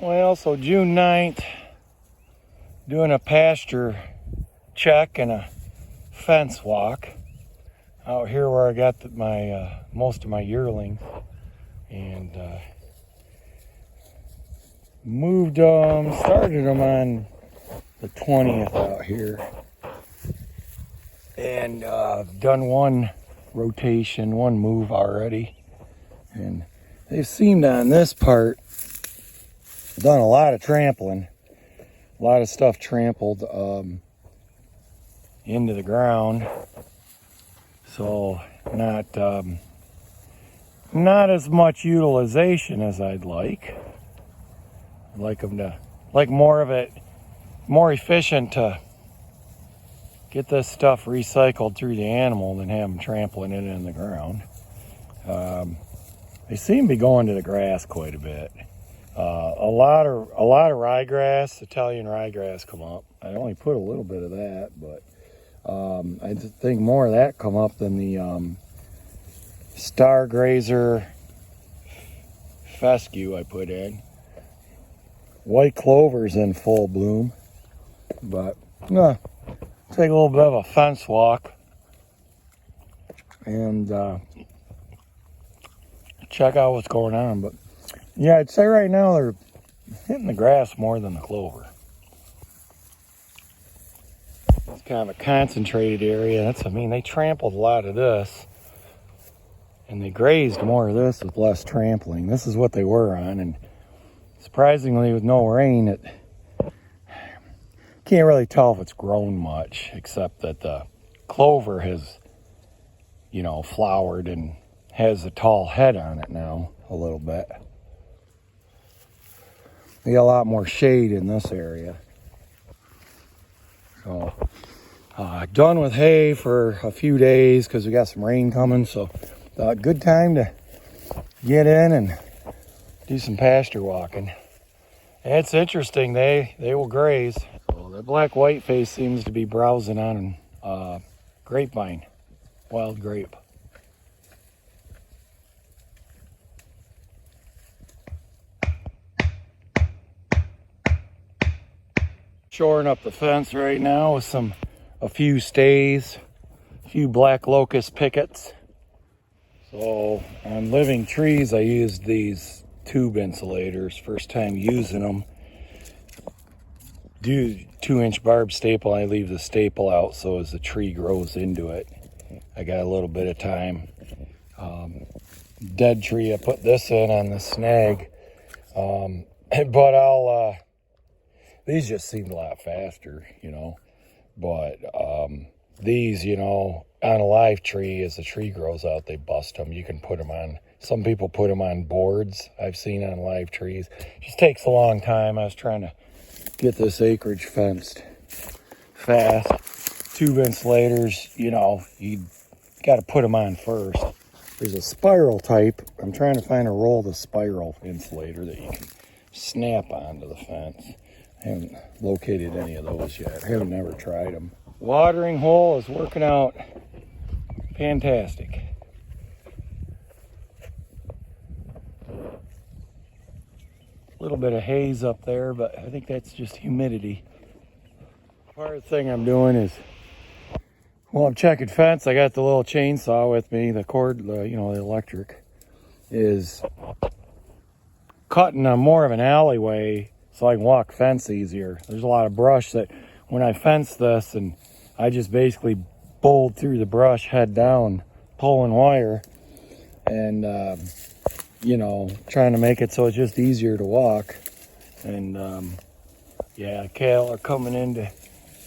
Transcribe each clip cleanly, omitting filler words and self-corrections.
Well, so June 9th, doing a pasture check and a fence walk out here where I got my most of my yearlings, and moved them, started them on the 20th out here, and done one rotation, one move already, and they've seemed on this part done a lot of trampling, a lot of stuff trampled into the ground, so not as much utilization as I'd like. I'd like them to, like more of it, more efficient to get this stuff recycled through the animal than have them trampling it in the ground. They seem to be going to the grass quite a bit. A lot of ryegrass, Italian ryegrass come up. I only put a little bit of that, but I think more of that come up than the star grazer fescue I put in. White clover's in full bloom, but take a little bit of a fence walk and check out what's going on. But yeah, I'd say right now they're hitting the grass more than the clover. It's kind of a concentrated area. They trampled a lot of this, and they grazed more of this with less trampling. This is what they were on, and surprisingly, with no rain, it can't really tell if it's grown much, except that the clover has, flowered and has a tall head on it now a little bit. We got a lot more shade in this area. So, done with hay for a few days because we got some rain coming. So, good time to get in and do some pasture walking. And it's interesting, they will graze. So the black whiteface seems to be browsing on grapevine, wild grape. Shoring up the fence right now with a few stays, a few black locust pickets. So on living trees, I used these tube insulators. First time using them. Do 2-inch barb staple. I leave the staple out so as the tree grows into it. I got a little bit of time. Dead tree, I put this in on the snag. But these just seemed a lot faster, But these, on a live tree, as the tree grows out, they bust them. You can put them on, some people put them on boards I've seen on live trees. It just takes a long time. I was trying to get this acreage fenced fast. Tube insulators, you got to put them on first. There's a spiral type. I'm trying to find a roll of the spiral insulator that you can snap onto the fence. I haven't located any of those yet. I haven't never tried them. Watering hole is working out fantastic. A little bit of haze up there, but I think that's just humidity. Part of the thing I'm doing is, I'm checking fence. I got the little chainsaw with me, the cord, the electric, is cutting on more of an alleyway so I can walk fence easier. There's a lot of brush that when I fence this, and I just basically bowled through the brush head down, pulling wire, and trying to make it so it's just easier to walk. And cattle are coming in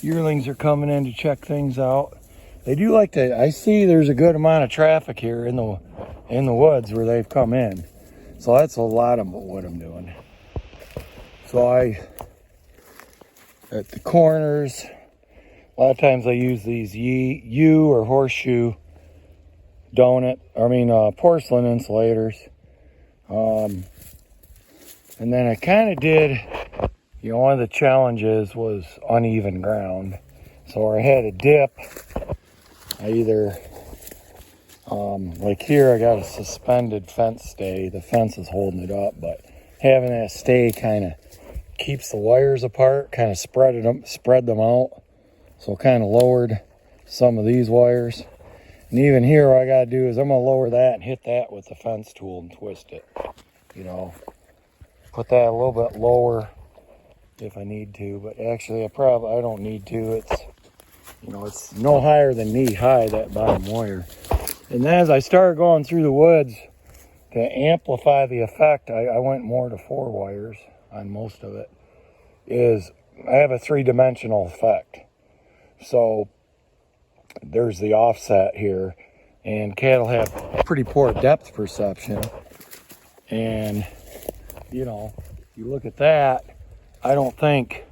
yearlings are coming in to check things out. They do like to, I see there's a good amount of traffic here in the woods where they've come in. So that's a lot of what I'm doing. So at the corners, a lot of times I use these U or horseshoe porcelain insulators. And then I kind of did, one of the challenges was uneven ground. So where I had a dip, I either, like here I got a suspended fence stay. The fence is holding it up, but having that stay kind of keeps the wires apart, kind of spread them out. So kind of lowered some of these wires. And even here, what I gotta do is I'm gonna lower that and hit that with the fence tool and twist it. You know, put that a little bit lower if I need to, but actually I don't need to. It's, you know, it's no higher than knee high, that bottom wire. And as I started going through the woods to amplify the effect, I went more to 4 wires on most of it. Is I have a 3-dimensional effect. So there's the offset here, and cattle have pretty poor depth perception. And, you know, you look at that, I don't think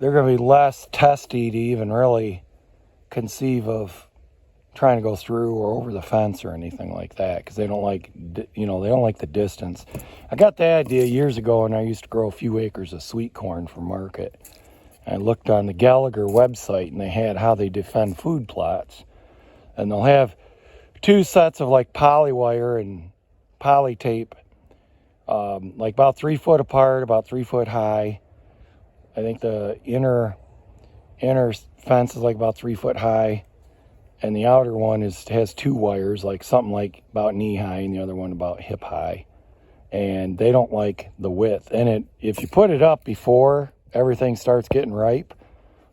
they're going to be less testy to even really conceive of trying to go through or over the fence or anything like that, because they don't like, you know, they don't like the distance. I got the idea years ago, and I used to grow a few acres of sweet corn for market. I looked on the Gallagher website, and they had how they defend food plots, and they'll have 2 sets of like poly wire and poly tape, like about 3 foot apart, about 3 foot high. I think the inner fence is like about 3 foot high, and the outer one has 2 wires, like something like about knee high, and the other one about hip high. And they don't like the width. And if you put it up before everything starts getting ripe,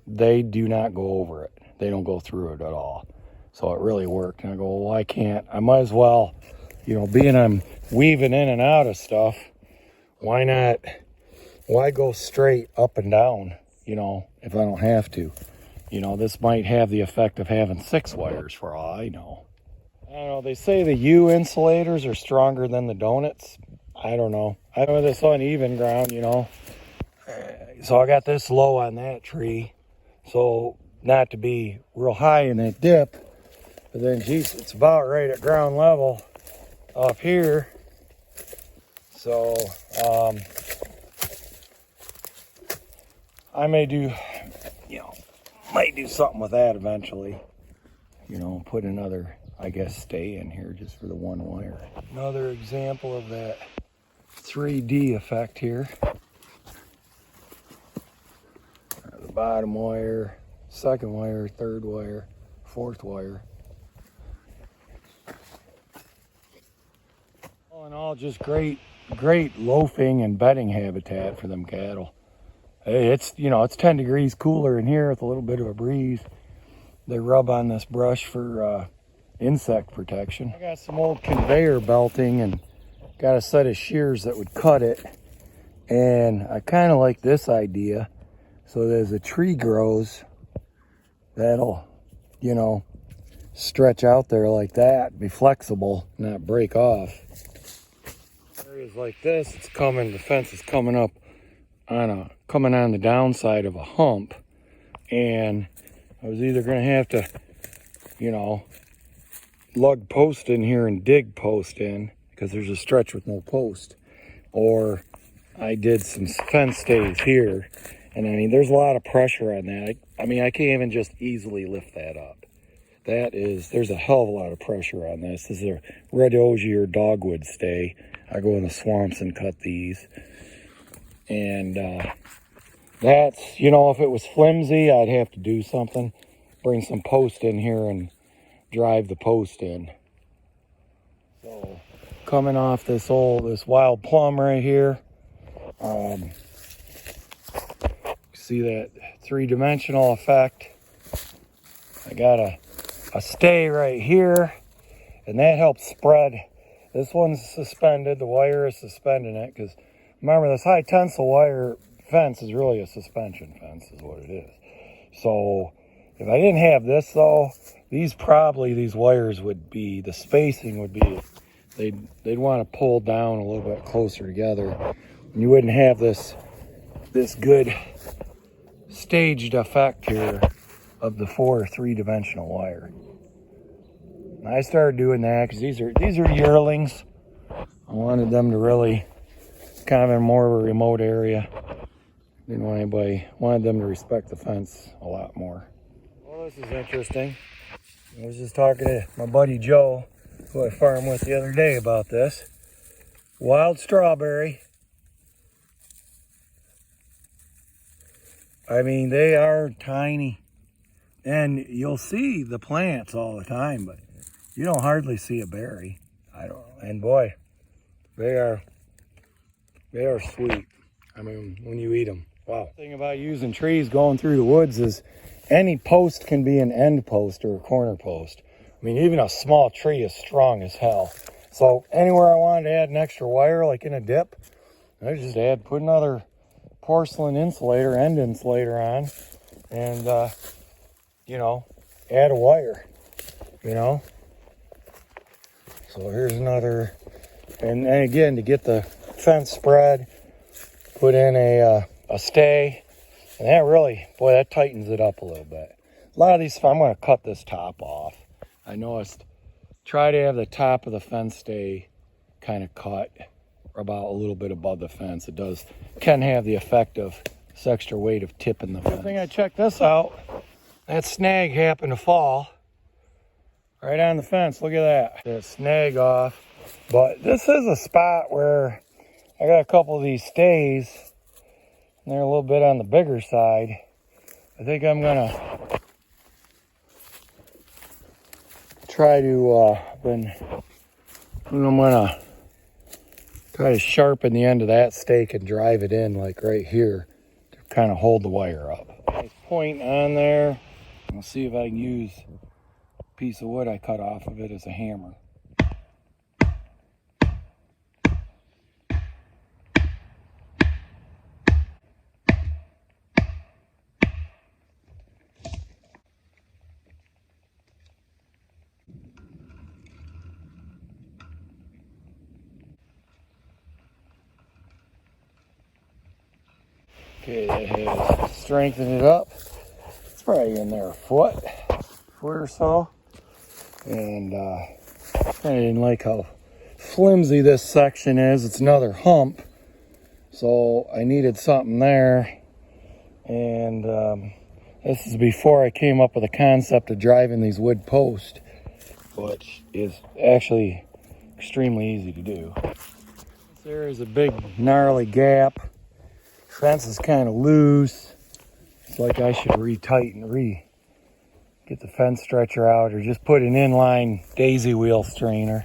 they do not go over it. They don't go through it at all. So it really worked. And I go, well, why can't I? Might as well, you know, being I'm weaving in and out of stuff, why not? Why go straight up and down, you know, if I don't have to? You know, this might have the effect of having 6 wires for all I know. I don't know, they say the U insulators are stronger than the donuts. I don't know. I know this uneven ground, you know. So I got this low on that tree. So not to be real high in that dip. But then, geez, it's about right at ground level up here. So, I may do, you know, might do something with that eventually. You know, put another, I guess, stay in here just for the 1 wire. Another example of that 3D effect here. The bottom wire, 2nd wire, 3rd wire, 4th wire. All in all, just great loafing and bedding habitat for them cattle. Hey, it's, you know, it's 10 degrees cooler in here with a little bit of a breeze. They rub on this brush for insect protection. I got some old conveyor belting and got a set of shears that would cut it. And I kind of like this idea. So that as a tree grows, that'll, you know, stretch out there like that, be flexible, not break off. Areas like this, it's coming, the fence is coming up coming on the downside of a hump, and I was either going to have to, you know, lug post in here and dig post in because there's a stretch with no post, or I did some fence stays here, and I mean there's a lot of pressure on that. I mean I can't even just easily lift that up. There's a hell of a lot of pressure on this. This is a red osier dogwood stay. I go in the swamps and cut these. And that's, you know, if it was flimsy, I'd have to do something. Bring some post in here and drive the post in. So, coming off this wild plum right here. See that 3-dimensional effect. I got a stay right here, and that helps spread. This one's suspended. The wire is suspending it because remember, this high tensile wire fence is really a suspension fence is what it is. So if I didn't have this though, these wires would be, the spacing would be, they'd want to pull down a little bit closer together. And you wouldn't have this good staged effect here of the 4 3-dimensional wire. And I started doing that because these are yearlings. I wanted them to really kind of in more of a remote area. Didn't want anybody, wanted them to respect the fence a lot more. Well, this is interesting. I was just talking to my buddy Joe, who I farmed with the other day, about this. Wild strawberry. I mean, they are tiny. And you'll see the plants all the time, but you don't hardly see a berry. I don't know. And boy, they are sweet. I mean, when you eat them, wow. The thing about using trees going through the woods is any post can be an end post or a corner post. I mean, even a small tree is strong as hell. So anywhere I wanted to add an extra wire, like in a dip, I just put another porcelain insulator, end insulator on, and you know, add a wire, you know. So here's another, and again, to get the fence spread, put in a stay, and that really, boy, that tightens it up a little bit. A lot of these, I'm going to cut this top off. I noticed, try to have the top of the fence stay kind of cut about a little bit above the fence. It can have the effect of this extra weight of tipping the fence. Good thing I checked this out. That snag happened to fall right on the fence. Look at that. That snag off. But this is a spot where I got a couple of these stays, and they're a little bit on the bigger side. I think I'm gonna try to I'm gonna try to sharpen the end of that stake and drive it in like right here to kind of hold the wire up. Nice point on there. I'll see if I can use a piece of wood I cut off of it as a hammer. Okay, that has strengthened it up. It's probably in there a foot or so. And I didn't like how flimsy this section is. It's another hump. So I needed something there. And this is before I came up with the concept of driving these wood posts, which is actually extremely easy to do. There is a big gnarly gap. Fence is kind of loose. It's like I should get the fence stretcher out, or just put an inline daisy wheel strainer,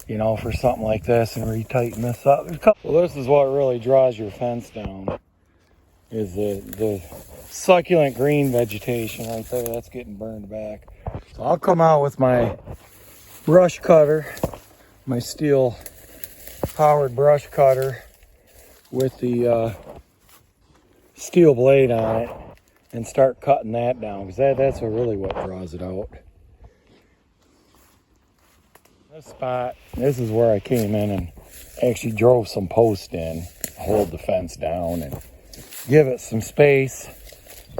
you know, for something like this, and retighten this up. Well, this is what really draws your fence down, is the succulent green vegetation right there. That's getting burned back. So I'll come out with my brush cutter, my steel powered brush cutter with the steel blade on it, and start cutting that down, because that's really what draws it out. This spot, this is where I came in and actually drove some posts in to hold the fence down and give it some space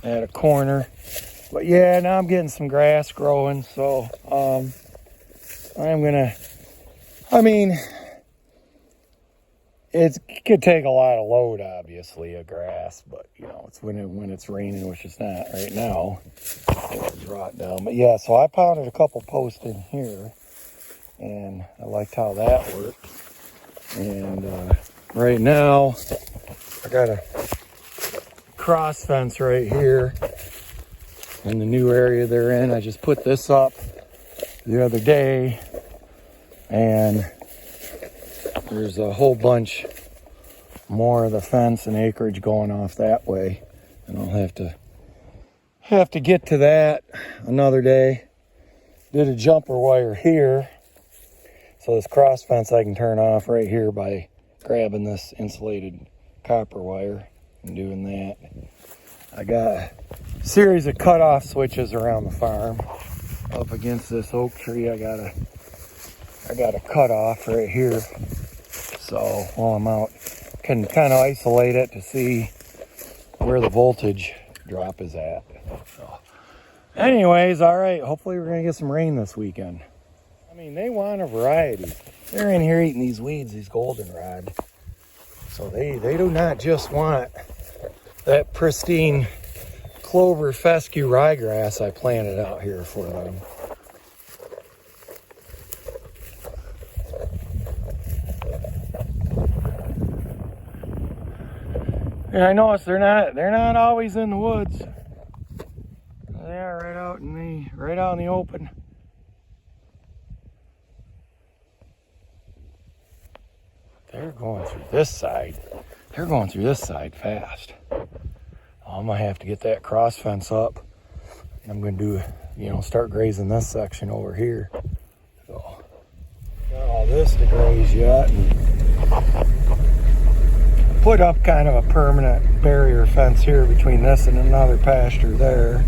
at a corner. But yeah, now I'm getting some grass growing, so it could take a lot of load, obviously, of grass, but you know, it's when it's raining, which it's not right now, it'll draw it down. But yeah, so I pounded a couple posts in here, and I liked how that worked. And right now, I got a cross fence right here in the new area they're in. I just put this up the other day, and there's a whole bunch more of the fence and acreage going off that way, and I'll have to get to that another day. Did a jumper wire here, so this cross fence I can turn off right here by grabbing this insulated copper wire and doing that. I got a series of cutoff switches around the farm. Up against this oak tree, I got a cutoff right here. So while I'm out, can kind of isolate it to see where the voltage drop is at. So anyways, all right, hopefully we're gonna get some rain this weekend. I mean, they want a variety. They're in here eating these weeds, these goldenrod. So they do not just want that pristine clover, fescue, ryegrass I planted out here for them. And I noticed they're not always in the woods. They are right out in the open. They're going through this side. They're going through this side fast. I'm gonna have to get that cross fence up. I'm gonna do, start grazing this section over here. So, got all this to graze yet. And put up kind of a permanent barrier fence here between this and another pasture there.